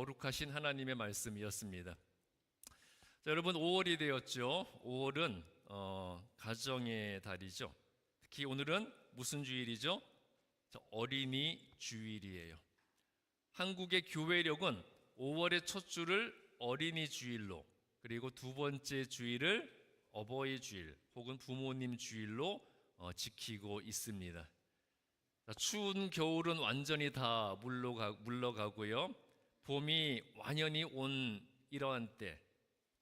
거룩하신 하나님의 말씀이었습니다. 자, 여러분 5월이 되었죠. 5월은 가정의 달이죠. 특히 오늘은 무슨 주일이죠? 어린이 주일이에요. 한국의 교회력은 5월의 첫 주를 어린이 주일로, 그리고 두 번째 주일을 어버이 주일 혹은 부모님 주일로 지키고 있습니다. 추운 겨울은 완전히 다 물러가고요. 봄이 완연히 온 이러한 때,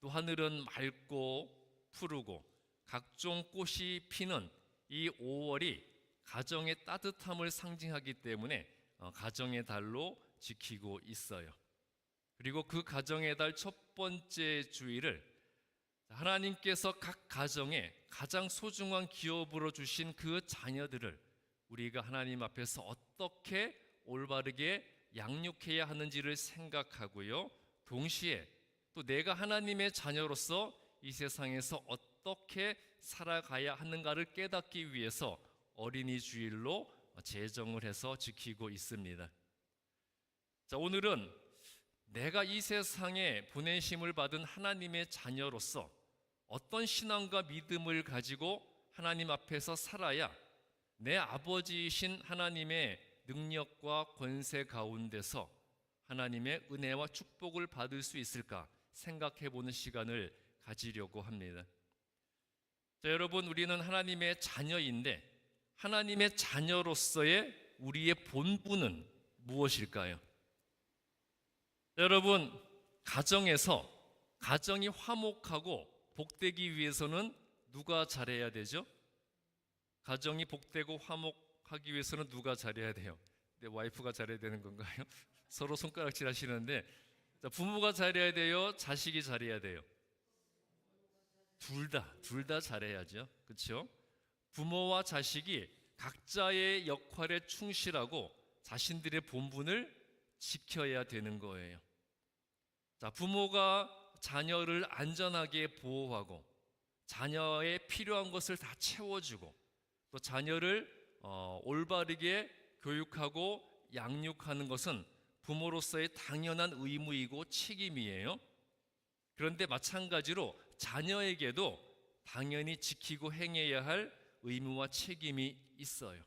또 하늘은 맑고 푸르고 각종 꽃이 피는 이 5월이 가정의 따뜻함을 상징하기 때문에 가정의 달로 지키고 있어요. 그리고 그 가정의 달 첫 번째 주일을 하나님께서 각 가정에 가장 소중한 기업으로 주신 그 자녀들을 우리가 하나님 앞에서 어떻게 올바르게 양육해야 하는지를 생각하고요. 동시에 또 내가 하나님의 자녀로서 이 세상에서 어떻게 살아가야 하는가를 깨닫기 위해서 어린이 주일로 제정을 해서 지키고 있습니다. 자, 오늘은 내가 이 세상에 보내심을 받은 하나님의 자녀로서 어떤 신앙과 믿음을 가지고 하나님 앞에서 살아야 내 아버지이신 하나님의 능력과 권세 가운데서 하나님의 은혜와 축복을 받을 수 있을까 생각해 보는 시간을 가지려고 합니다. 자, 여러분, 우리는 하나님의 자녀인데 하나님의 자녀로서의 우리의 본분은 무엇일까요? 여러분, 가정에서 가정이 화목하고 복되기 위해서는 누가 잘해야 되죠? 가정이 복되고 화목하기 위해서는 누가 잘해야 돼요? 내 와이프가 잘해야 되는 건가요? 서로 손가락질 하시는데, 부모가 잘해야 돼요? 자식이 잘해야 돼요? 둘 다 잘해야죠. 그렇죠? 부모와 자식이 각자의 역할에 충실하고 자신들의 본분을 지켜야 되는 거예요. 자, 부모가 자녀를 안전하게 보호하고 자녀의 필요한 것을 다 채워주고 또 자녀를 올바르게 교육하고 양육하는 것은 부모로서의 당연한 의무이고 책임이에요. 그런데 마찬가지로 자녀에게도 당연히 지키고 행해야 할 의무와 책임이 있어요.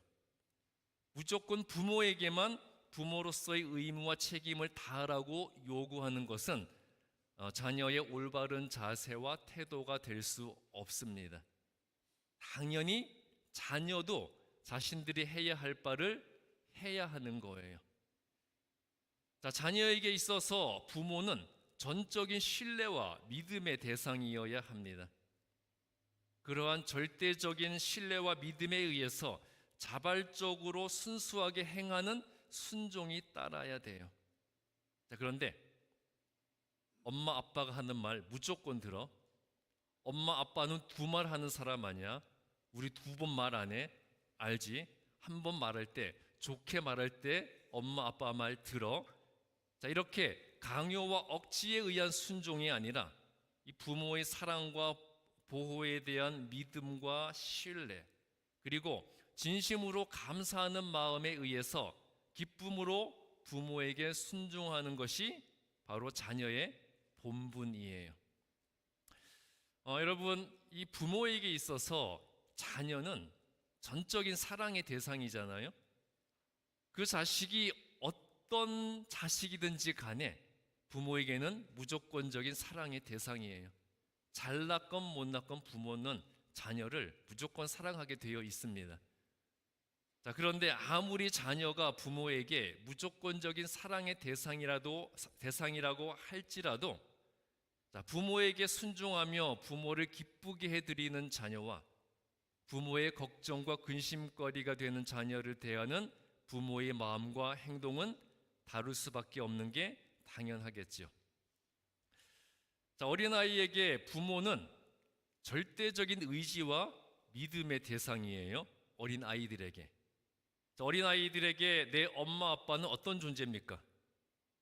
무조건 부모에게만 부모로서의 의무와 책임을 다하라고 요구하는 것은 자녀의 올바른 자세와 태도가 될 수 없습니다. 당연히 자녀도 자신들이 해야 할 바를 해야 하는 거예요. 자, 자녀에게 있어서 부모는 전적인 신뢰와 믿음의 대상이어야 합니다. 그러한 절대적인 신뢰와 믿음에 의해서 자발적으로 순수하게 행하는 순종이 따라야 돼요. 자, 그런데 엄마 아빠가 하는 말 무조건 들어. 엄마 아빠는 두 말 하는 사람 아니야. 우리 두 번 말 안 해. 알지? 한 번 말할 때, 좋게 말할 때 엄마 아빠 말 들어. 자, 이렇게 강요와 억지에 의한 순종이 아니라 이 부모의 사랑과 보호에 대한 믿음과 신뢰, 그리고 진심으로 감사하는 마음에 의해서 기쁨으로 부모에게 순종하는 것이 바로 자녀의 본분이에요. 여러분, 이 부모에게 있어서 자녀는 전적인 사랑의 대상이잖아요. 그 자식이 어떤 자식이든지 간에 부모에게는 무조건적인 사랑의 대상이에요. 잘났건 못났건 부모는 자녀를 무조건 사랑하게 되어 있습니다. 자, 그런데 아무리 자녀가 부모에게 무조건적인 사랑의 대상이라고 할지라도 부모에게 순종하며 부모를 기쁘게 해드리는 자녀와 부모의 걱정과 근심거리가 되는 자녀를 대하는 부모의 마음과 행동은 다를 수밖에 없는 게 당연하겠죠. 자, 어린아이에게 부모는 절대적인 의지와 믿음의 대상이에요. 어린아이들에게 내 엄마 아빠는 어떤 존재입니까?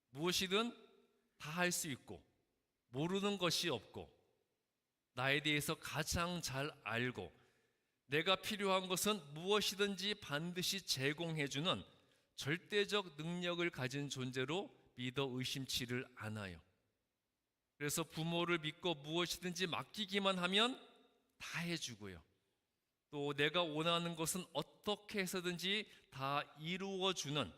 무엇이든 다 할 수 있고 모르는 것이 없고 나에 대해서 가장 잘 알고 내가 필요한 것은 무엇이든지 반드시 제공해주는 절대적 능력을 가진 존재로 믿어 의심치를 않아요. 그래서 부모를 믿고 무엇이든지 맡기기만 하면 다 해주고요. 또 내가 원하는 것은 어떻게 해서든지 다 이루어주는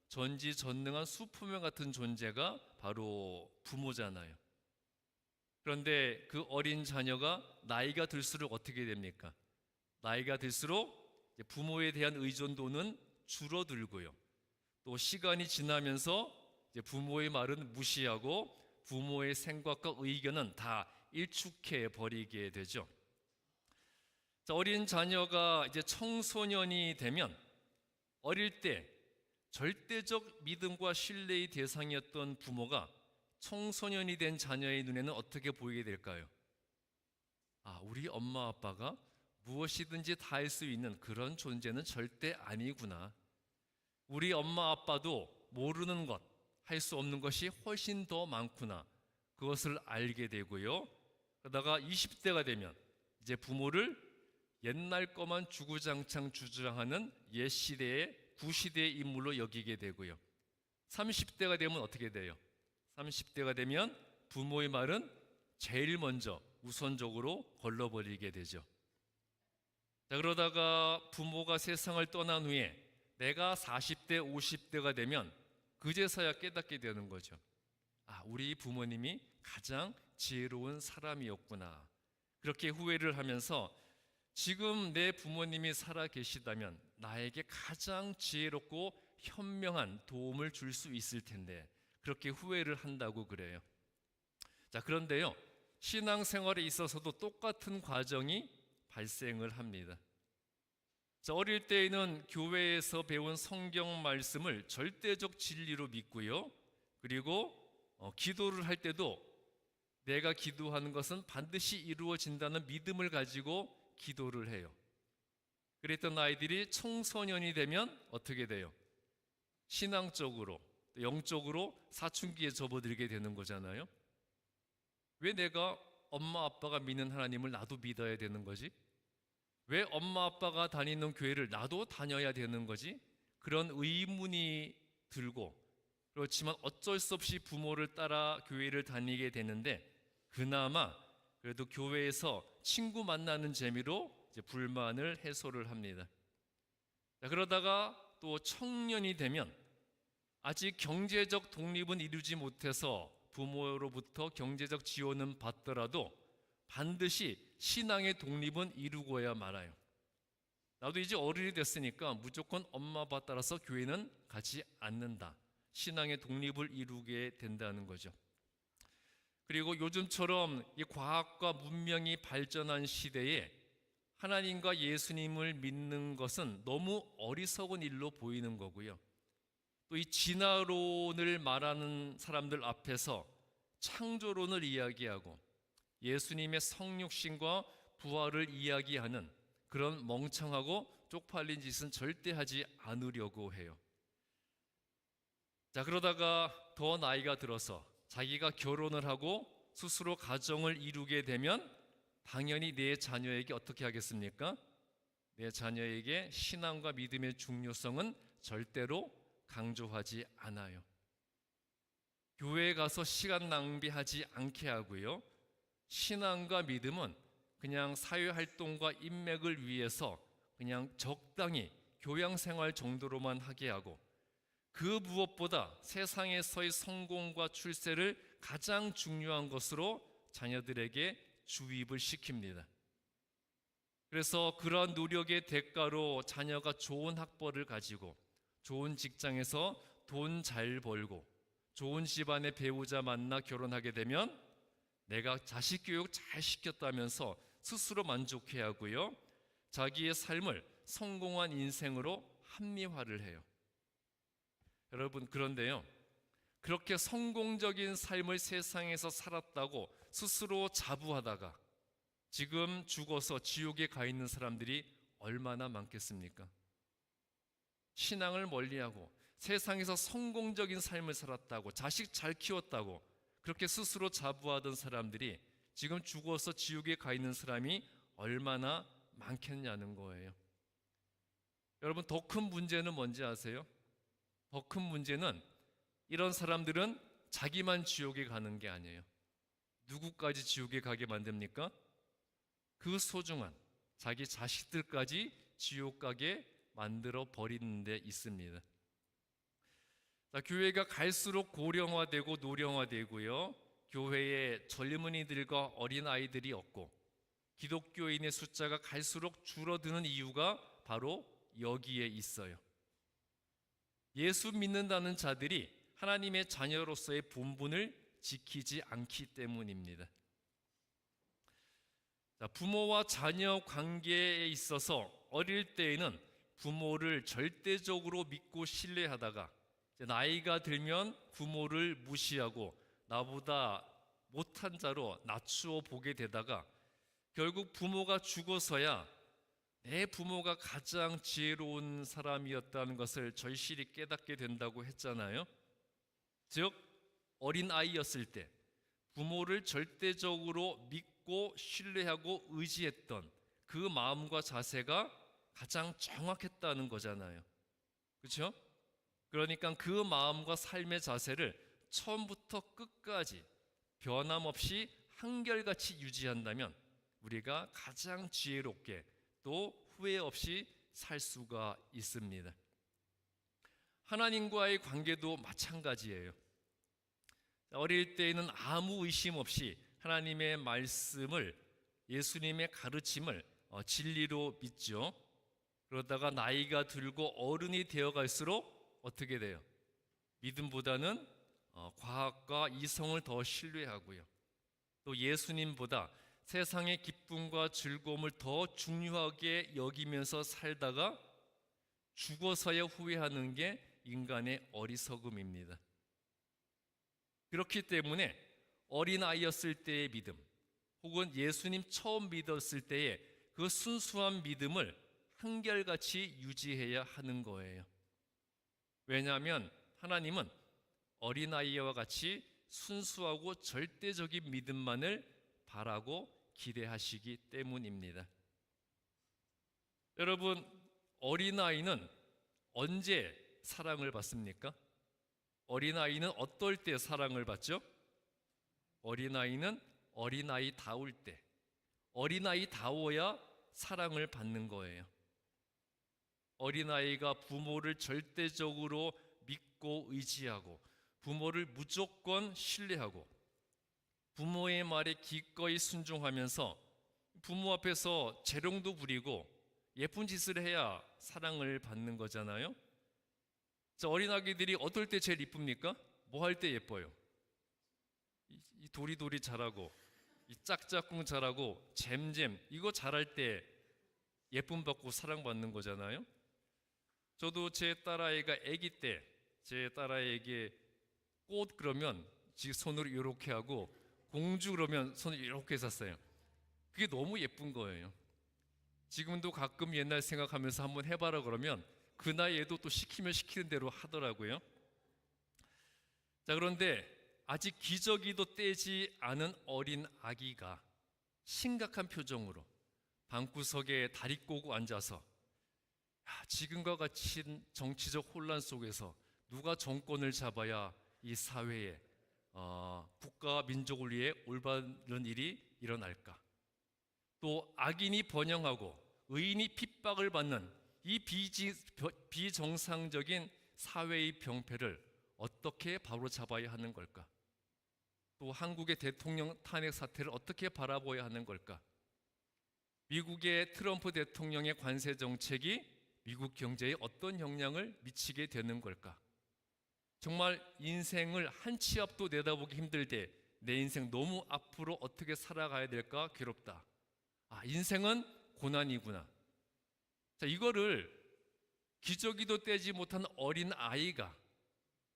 전지전능한 슈퍼맨 같은 존재가 바로 부모잖아요. 그런데 그 어린 자녀가 나이가 들수록 어떻게 됩니까? 나이가 들수록 부모에 대한 의존도는 줄어들고요. 또 시간이 지나면서 부모의 말은 무시하고 부모의 생각과 의견은 다 일축해 버리게 되죠. 어린 자녀가 이제 청소년이 되면 어릴 때 절대적 믿음과 신뢰의 대상이었던 부모가 청소년이 된 자녀의 눈에는 어떻게 보이게 될까요? 우리 엄마 아빠가 무엇이든지 다 할 수 있는 그런 존재는 절대 아니구나. 우리 엄마 아빠도 모르는 것, 할 수 없는 것이 훨씬 더 많구나. 그것을 알게 되고요. 그러다가 20대가 되면 이제 부모를 옛날 것만 주구장창 주장하는 옛 시대의 구시대의 인물로 여기게 되고요. 30대가 되면 어떻게 돼요? 30대가 되면 부모의 말은 제일 먼저 우선적으로 걸러버리게 되죠. 그러다가 부모가 세상을 떠난 후에 내가 40대, 50대가 되면 그제서야 깨닫게 되는 거죠. 우리 부모님이 가장 지혜로운 사람이었구나. 그렇게 후회를 하면서 지금 내 부모님이 살아 계시다면 나에게 가장 지혜롭고 현명한 도움을 줄 수 있을 텐데 그렇게 후회를 한다고 그래요. 그런데요, 신앙생활에 있어서도 똑같은 과정이 발생을 합니다. 어릴 때에는 교회에서 배운 성경 말씀을 절대적 진리로 믿고요. 그리고 기도를 할 때도 내가 기도하는 것은 반드시 이루어진다는 믿음을 가지고 기도를 해요. 그랬던 아이들이 청소년이 되면 어떻게 돼요? 신앙적으로, 영적으로 사춘기에 접어들게 되는 거잖아요. 왜 내가 엄마 아빠가 믿는 하나님을 나도 믿어야 되는 거지? 왜 엄마 아빠가 다니는 교회를 나도 다녀야 되는 거지? 그런 의문이 들고, 그렇지만 어쩔 수 없이 부모를 따라 교회를 다니게 되는데 그나마 그래도 교회에서 친구 만나는 재미로 이제 불만을 해소를 합니다. 그러다가 또 청년이 되면 아직 경제적 독립은 이루지 못해서 부모로부터 경제적 지원은 받더라도 반드시 신앙의 독립은 이루고야 말아요. 나도 이제 어른이 됐으니까 무조건 엄마 아빠 따라서 교회는 가지 않는다. 신앙의 독립을 이루게 된다는 거죠. 그리고 요즘처럼 이 과학과 문명이 발전한 시대에 하나님과 예수님을 믿는 것은 너무 어리석은 일로 보이는 거고요. 또 이 진화론을 말하는 사람들 앞에서 창조론을 이야기하고 예수님의 성육신과 부활을 이야기하는 그런 멍청하고 쪽팔린 짓은 절대 하지 않으려고 해요. 그러다가 더 나이가 들어서 자기가 결혼을 하고 스스로 가정을 이루게 되면 당연히 내 자녀에게 어떻게 하겠습니까? 내 자녀에게 신앙과 믿음의 중요성은 절대로 강조하지 않아요. 교회에 가서 시간 낭비하지 않게 하고요. 신앙과 믿음은 그냥 사회활동과 인맥을 위해서 그냥 적당히 교양생활 정도로만 하게 하고 그 무엇보다 세상에서의 성공과 출세를 가장 중요한 것으로 자녀들에게 주입을 시킵니다. 그래서 그러한 노력의 대가로 자녀가 좋은 학벌을 가지고 좋은 직장에서 돈 잘 벌고 좋은 집안의 배우자 만나 결혼하게 되면 내가 자식 교육 잘 시켰다면서 스스로 만족해 하고요. 자기의 삶을 성공한 인생으로 합리화를 해요. 여러분, 그런데요, 그렇게 성공적인 삶을 세상에서 살았다고 스스로 자부하다가 지금 죽어서 지옥에 가 있는 사람들이 얼마나 많겠습니까? 신앙을 멀리하고 세상에서 성공적인 삶을 살았다고 자식 잘 키웠다고 그렇게 스스로 자부하던 사람들이 지금 죽어서 지옥에 가 있는 사람이 얼마나 많겠냐는 거예요. 여러분, 더 큰 문제는 뭔지 아세요? 더 큰 문제는 이런 사람들은 자기만 지옥에 가는 게 아니에요. 누구까지 지옥에 가게 만듭니까? 그 소중한 자기 자식들까지 지옥 가게 만들어 버리는 데 있습니다. 자, 교회가 갈수록 고령화되고 노령화되고요. 교회에 젊은이들과 어린아이들이 없고 기독교인의 숫자가 갈수록 줄어드는 이유가 바로 여기에 있어요. 예수 믿는다는 자들이 하나님의 자녀로서의 본분을 지키지 않기 때문입니다. 자, 부모와 자녀 관계에 있어서 어릴 때에는 부모를 절대적으로 믿고 신뢰하다가 나이가 들면 부모를 무시하고 나보다 못한 자로 낮추어 보게 되다가 결국 부모가 죽어서야 내 부모가 가장 지혜로운 사람이었다는 것을 절실히 깨닫게 된다고 했잖아요. 즉 어린아이였을 때 부모를 절대적으로 믿고 신뢰하고 의지했던 그 마음과 자세가 가장 정확했다는 거잖아요. 그렇죠? 그러니까 그 마음과 삶의 자세를 처음부터 끝까지 변함없이 한결같이 유지한다면 우리가 가장 지혜롭게 또 후회 없이 살 수가 있습니다. 하나님과의 관계도 마찬가지예요. 어릴 때에는 아무 의심 없이 하나님의 말씀을, 예수님의 가르침을 진리로 믿죠. 그러다가 나이가 들고 어른이 되어갈수록 어떻게 돼요? 믿음보다는 과학과 이성을 더 신뢰하고요. 또 예수님보다 세상의 기쁨과 즐거움을 더 중요하게 여기면서 살다가 죽어서야 후회하는 게 인간의 어리석음입니다. 그렇기 때문에 어린아이였을 때의 믿음 혹은 예수님 처음 믿었을 때의 그 순수한 믿음을 한결같이 유지해야 하는 거예요. 왜냐하면 하나님은 어린아이와 같이 순수하고 절대적인 믿음만을 바라고 기대하시기 때문입니다. 여러분, 어린아이는 언제 사랑을 받습니까? 어린아이는 어떨 때 사랑을 받죠? 어린아이는 어린아이다울 때, 어린아이다워야 사랑을 받는 거예요. 어린아이가 부모를 절대적으로 믿고 의지하고 부모를 무조건 신뢰하고 부모의 말에 기꺼이 순종하면서 부모 앞에서 재롱도 부리고 예쁜 짓을 해야 사랑을 받는 거잖아요. 자, 어린아기들이 어떨 때 제일 이쁩니까? 뭐 할 때 예뻐요? 이 도리도리 잘하고 이 짝짝꿍 잘하고 잼잼 이거 잘할 때 예쁨 받고 사랑받는 거잖아요. 저도 제 딸아이가 아기 때 제 딸아이에게 꽃 그러면 지 손으로 이렇게 하고 공주 그러면 손을 이렇게 했었어요. 그게 너무 예쁜 거예요. 지금도 가끔 옛날 생각하면서 한번 해봐라 그러면 그 나이에도 또 시키면 시키는 대로 하더라고요. 자, 그런데 아직 기저귀도 떼지 않은 어린 아기가 심각한 표정으로 방구석에 다리 꼬고 앉아서 지금과 같이 정치적 혼란 속에서 누가 정권을 잡아야 이 사회에 국가와 민족을 위해 올바른 일이 일어날까? 또 악인이 번영하고 의인이 핍박을 받는 이 비정상적인 사회의 병폐를 어떻게 바로잡아야 하는 걸까? 또 한국의 대통령 탄핵 사태를 어떻게 바라봐야 하는 걸까? 미국의 트럼프 대통령의 관세 정책이 미국 경제에 어떤 영향을 미치게 되는 걸까? 정말 인생을 한 치 앞도 내다보기 힘들 때 내 인생 너무 앞으로 어떻게 살아가야 될까 괴롭다. 인생은 고난이구나. 자, 이거를 기저귀도 떼지 못한 어린 아이가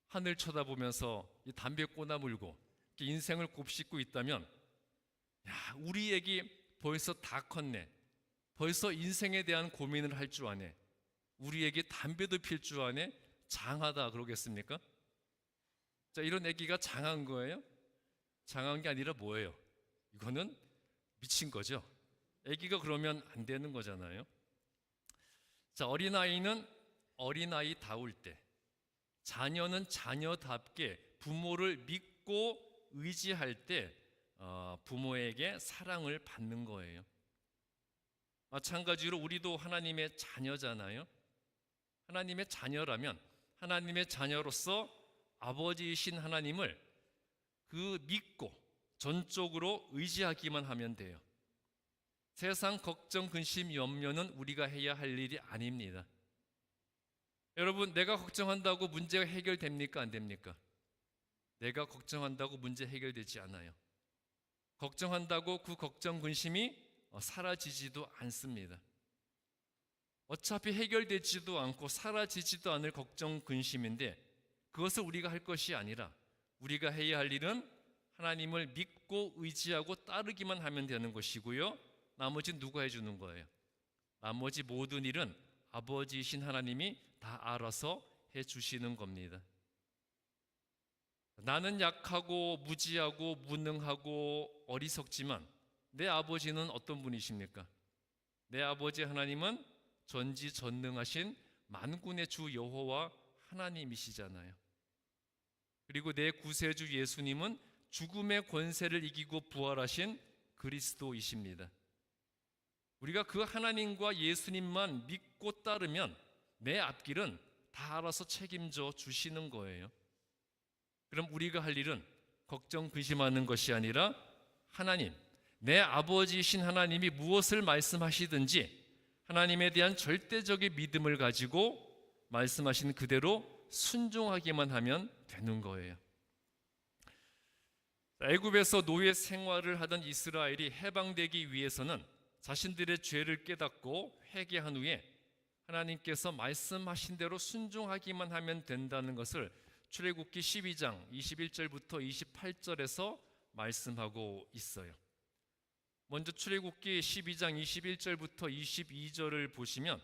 하늘 쳐다보면서 이 담배 꼬나물고 인생을 곱씹고 있다면 우리 애기 벌써 다 컸네. 벌써 인생에 대한 고민을 할 줄 아네. 우리에게 담배도 필 줄 아네. 장하다 그러겠습니까? 자, 이런 애기가 장한 거예요? 장한 게 아니라 뭐예요? 이거는 미친 거죠. 애기가 그러면 안 되는 거잖아요. 자, 어린아이는 어린아이다울 때, 자녀는 자녀답게 부모를 믿고 의지할 때 부모에게 사랑을 받는 거예요. 마찬가지로 우리도 하나님의 자녀잖아요. 하나님의 자녀라면 하나님의 자녀로서 아버지이신 하나님을 믿고 전적으로 의지하기만 하면 돼요. 세상 걱정, 근심, 염려는 우리가 해야 할 일이 아닙니다. 여러분, 내가 걱정한다고 문제가 해결됩니까? 안 됩니까? 내가 걱정한다고 문제 해결되지 않아요. 걱정한다고 그 걱정, 근심이 사라지지도 않습니다. 어차피 해결되지도 않고 사라지지도 않을 걱정, 근심인데 그것을 우리가 할 것이 아니라 우리가 해야 할 일은 하나님을 믿고 의지하고 따르기만 하면 되는 것이고요. 나머지는 누가 해주는 거예요? 나머지 모든 일은 아버지이신 하나님이 다 알아서 해주시는 겁니다. 나는 약하고 무지하고 무능하고 어리석지만 내 아버지는 어떤 분이십니까? 내 아버지 하나님은 전지전능하신 만군의 주 여호와 하나님이시잖아요. 그리고 내 구세주 예수님은 죽음의 권세를 이기고 부활하신 그리스도이십니다. 우리가 그 하나님과 예수님만 믿고 따르면 내 앞길은 다 알아서 책임져 주시는 거예요. 그럼 우리가 할 일은 걱정, 근심하는 것이 아니라 하나님, 내 아버지이신 하나님이 무엇을 말씀하시든지 하나님에 대한 절대적인 믿음을 가지고 말씀하신 그대로 순종하기만 하면 되는 거예요. 애굽에서 노예 생활을 하던 이스라엘이 해방되기 위해서는 자신들의 죄를 깨닫고 회개한 후에 하나님께서 말씀하신 대로 순종하기만 하면 된다는 것을 출애굽기 12장 21절부터 28절에서 말씀하고 있어요. 먼저 출애굽기 12장 21절부터 22절을 보시면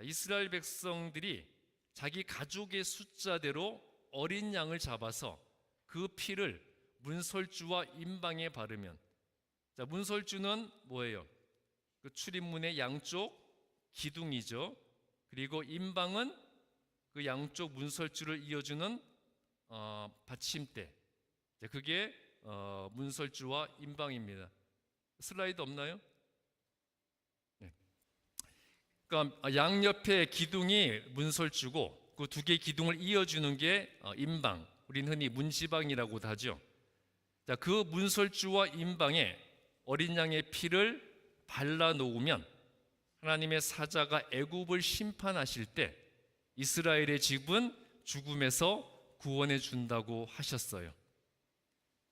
이스라엘 백성들이 자기 가족의 숫자대로 어린 양을 잡아서 그 피를 문설주와 임방에 바르면, 문설주는 뭐예요? 그 출입문의 양쪽 기둥이죠. 그리고 임방은 그 양쪽 문설주를 이어주는 받침대. 그게 문설주와 임방입니다. 슬라이드 없나요? 네. 그러니까 양옆에 기둥이 문설주고 그 두 개의 기둥을 이어주는 게 임방. 우리는 흔히 문지방이라고 하죠. 자, 그 문설주와 임방에 어린 양의 피를 발라 놓으면 하나님의 사자가 애굽을 심판하실 때 이스라엘의 집은 죽음에서 구원해 준다고 하셨어요.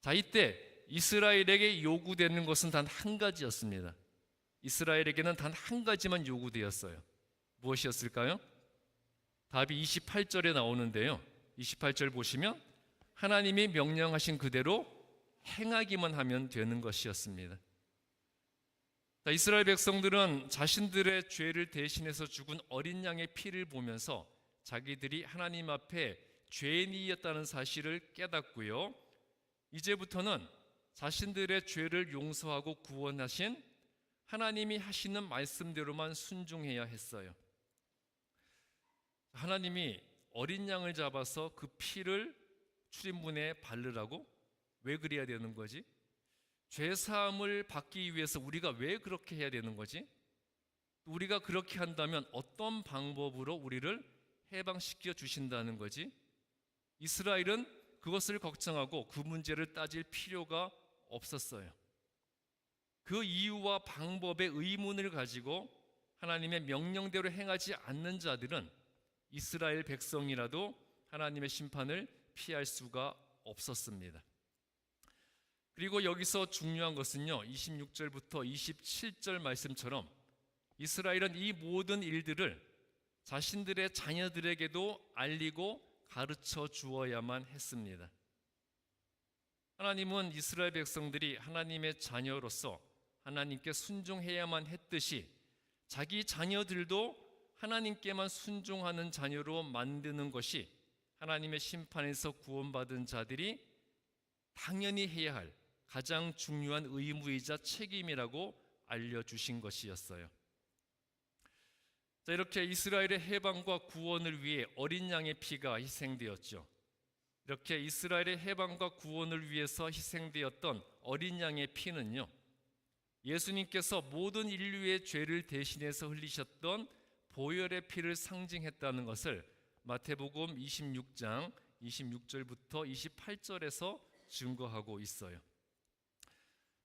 자, 이때 이스라엘에게 요구되는 것은 단 한 가지였습니다. 이스라엘에게는 단 한 가지만 요구되었어요. 무엇이었을까요? 답이 28절에 나오는데요. 28절 보시면 하나님이 명령하신 그대로 행하기만 하면 되는 것이었습니다. 자, 이스라엘 백성들은 자신들의 죄를 대신해서 죽은 어린 양의 피를 보면서 자기들이 하나님 앞에 죄인이었다는 사실을 깨닫고요. 이제부터는 자신들의 죄를 용서하고 구원하신 하나님이 하시는 말씀대로만 순종해야 했어요. 하나님이 어린 양을 잡아서 그 피를 출입문에 바르라고? 왜 그래야 되는 거지? 죄사함을 받기 위해서 우리가 왜 그렇게 해야 되는 거지? 우리가 그렇게 한다면 어떤 방법으로 우리를 해방시켜 주신다는 거지? 이스라엘은 그것을 걱정하고 그 문제를 따질 필요가 없었어요. 그 이유와 방법의 의문을 가지고 하나님의 명령대로 행하지 않는 자들은 이스라엘 백성이라도 하나님의 심판을 피할 수가 없었습니다. 그리고 여기서 중요한 것은요, 26절부터 27절 말씀처럼 이스라엘은 이 모든 일들을 자신들의 자녀들에게도 알리고 가르쳐 주어야만 했습니다. 하나님은 이스라엘 백성들이 하나님의 자녀로서 하나님께 순종해야만 했듯이 자기 자녀들도 하나님께만 순종하는 자녀로 만드는 것이 하나님의 심판에서 구원받은 자들이 당연히 해야 할 가장 중요한 의무이자 책임이라고 알려주신 것이었어요. 자, 이렇게 이스라엘의 해방과 구원을 위해 어린 양의 피가 희생되었죠. 이렇게 이스라엘의 해방과 구원을 위해서 희생되었던 어린 양의 피는요, 예수님께서 모든 인류의 죄를 대신해서 흘리셨던 보혈의 피를 상징했다는 것을 마태복음 26장 26절부터 28절에서 증거하고 있어요.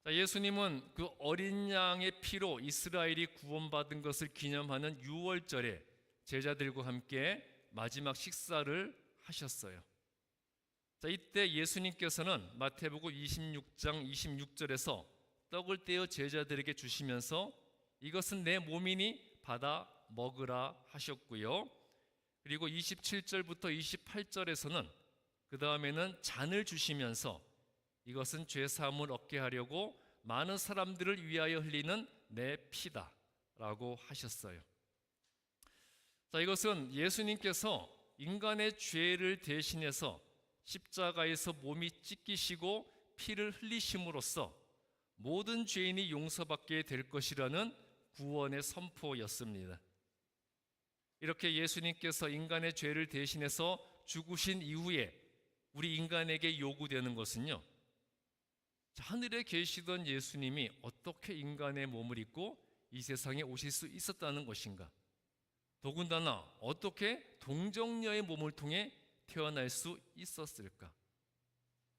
자, 예수님은 그 어린 양의 피로 이스라엘이 구원받은 것을 기념하는 유월절에 제자들과 함께 마지막 식사를 하셨어요. 자, 이때 예수님께서는 마태복음 26장 26절에서 떡을 떼어 제자들에게 주시면서 이것은 내 몸이니 받아 먹으라 하셨고요. 그리고 27절부터 28절에서는 그 다음에는 잔을 주시면서 이것은 죄 사함을 얻게 하려고 많은 사람들을 위하여 흘리는 내 피다 라고 하셨어요. 자, 이것은 예수님께서 인간의 죄를 대신해서 십자가에서 몸이 찢기시고 피를 흘리심으로써 모든 죄인이 용서받게 될 것이라는 구원의 선포였습니다. 이렇게 예수님께서 인간의 죄를 대신해서 죽으신 이후에 우리 인간에게 요구되는 것은요, 하늘에 계시던 예수님이 어떻게 인간의 몸을 입고 이 세상에 오실 수 있었다는 것인가? 더군다나 어떻게 동정녀의 몸을 통해 태어날 수 있었을까?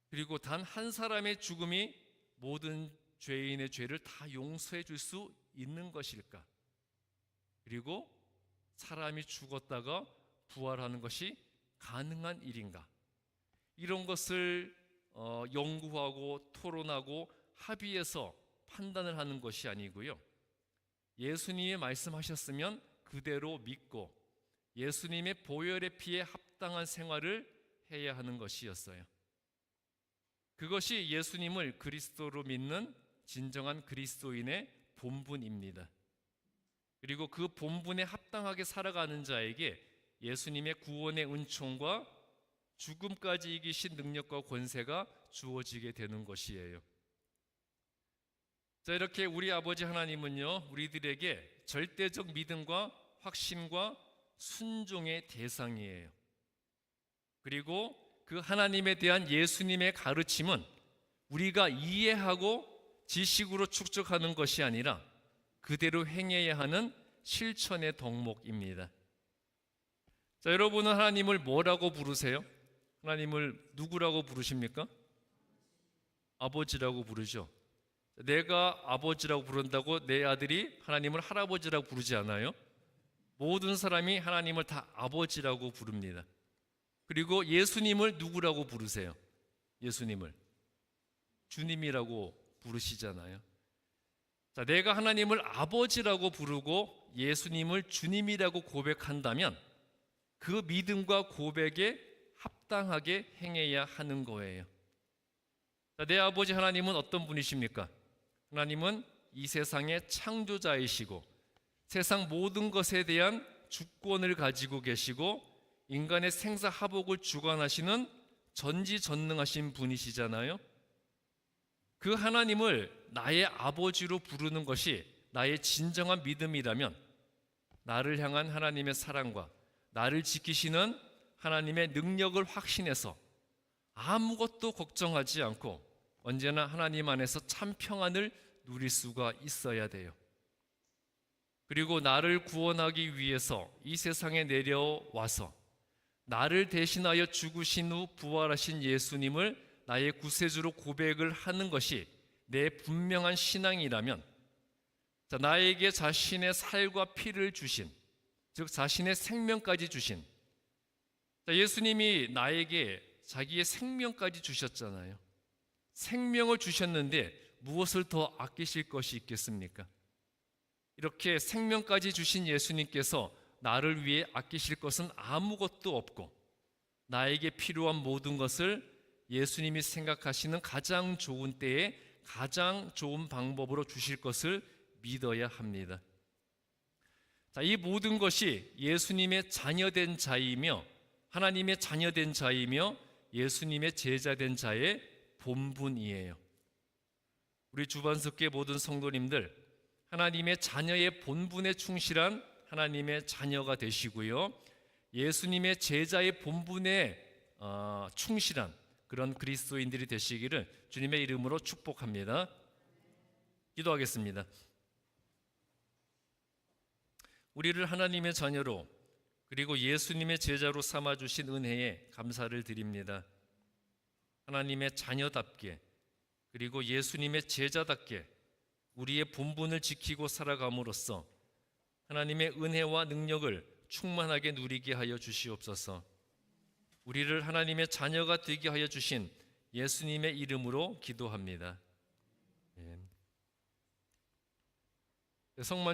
그리고 단 한 사람의 죽음이 모든 죄인의 죄를 다 용서해 줄 수 있는 것일까? 그리고 사람이 죽었다가 부활하는 것이 가능한 일인가? 이런 것을 연구하고 토론하고 합의해서 판단을 하는 것이 아니고요, 예수님이 말씀하셨으면 그대로 믿고 예수님의 보혈의 피에 합당한 생활을 해야 하는 것이었어요. 그것이 예수님을 그리스도로 믿는 진정한 그리스도인의 본분입니다. 그리고 그 본분에 합당하게 살아가는 자에게 예수님의 구원의 은총과 죽음까지 이기신 능력과 권세가 주어지게 되는 것이에요. 자, 이렇게 우리 아버지 하나님은요, 우리들에게 절대적 믿음과 확신과 순종의 대상이에요. 그리고 그 하나님에 대한 예수님의 가르침은 우리가 이해하고 지식으로 축적하는 것이 아니라 그대로 행해야 하는 실천의 덕목입니다. 자, 여러분은 하나님을 뭐라고 부르세요? 하나님을 누구라고 부르십니까? 아버지라고 부르죠. 내가 아버지라고 부른다고 내 아들이 하나님을 할아버지라고 부르지 않아요? 모든 사람이 하나님을 다 아버지라고 부릅니다. 그리고 예수님을 누구라고 부르세요? 예수님을 주님이라고 부르시잖아요. 자, 내가 하나님을 아버지라고 부르고 예수님을 주님이라고 고백한다면 그 믿음과 고백에 합당하게 행해야 하는 거예요. 자, 내 아버지 하나님은 어떤 분이십니까? 하나님은 이 세상의 창조자이시고 세상 모든 것에 대한 주권을 가지고 계시고 인간의 생사화복을 주관하시는 전지전능하신 분이시잖아요. 그 하나님을 나의 아버지로 부르는 것이 나의 진정한 믿음이라면 나를 향한 하나님의 사랑과 나를 지키시는 하나님의 능력을 확신해서 아무것도 걱정하지 않고 언제나 하나님 안에서 참 평안을 누릴 수가 있어야 돼요. 그리고 나를 구원하기 위해서 이 세상에 내려와서 나를 대신하여 죽으신 후 부활하신 예수님을 나의 구세주로 고백을 하는 것이 내 분명한 신앙이라면, 자, 나에게 자신의 살과 피를 주신, 즉 자신의 생명까지 주신, 자, 예수님이 나에게 자기의 생명까지 주셨잖아요. 생명을 주셨는데 무엇을 더 아끼실 것이 있겠습니까? 이렇게 생명까지 주신 예수님께서 나를 위해 아끼실 것은 아무것도 없고 나에게 필요한 모든 것을 예수님이 생각하시는 가장 좋은 때에 가장 좋은 방법으로 주실 것을 믿어야 합니다. 자, 이 모든 것이 예수님의 자녀된 자이며 하나님의 자녀된 자이며 예수님의 제자된 자의 본분이에요. 우리 주반석교회 모든 성도님들, 하나님의 자녀의 본분에 충실한 하나님의 자녀가 되시고요. 예수님의 제자의 본분에 충실한 그런 그리스도인들이 되시기를 주님의 이름으로 축복합니다. 기도하겠습니다. 우리를 하나님의 자녀로 그리고 예수님의 제자로 삼아주신 은혜에 감사를 드립니다. 하나님의 자녀답게 그리고 예수님의 제자답게 우리의 본분을 지키고 살아감으로써 하나님의 은혜와 능력을 충만하게 누리게 하여 주시옵소서. 우리를 하나님의 자녀가 되게 하여 주신 예수님의 이름으로 기도합니다. 성만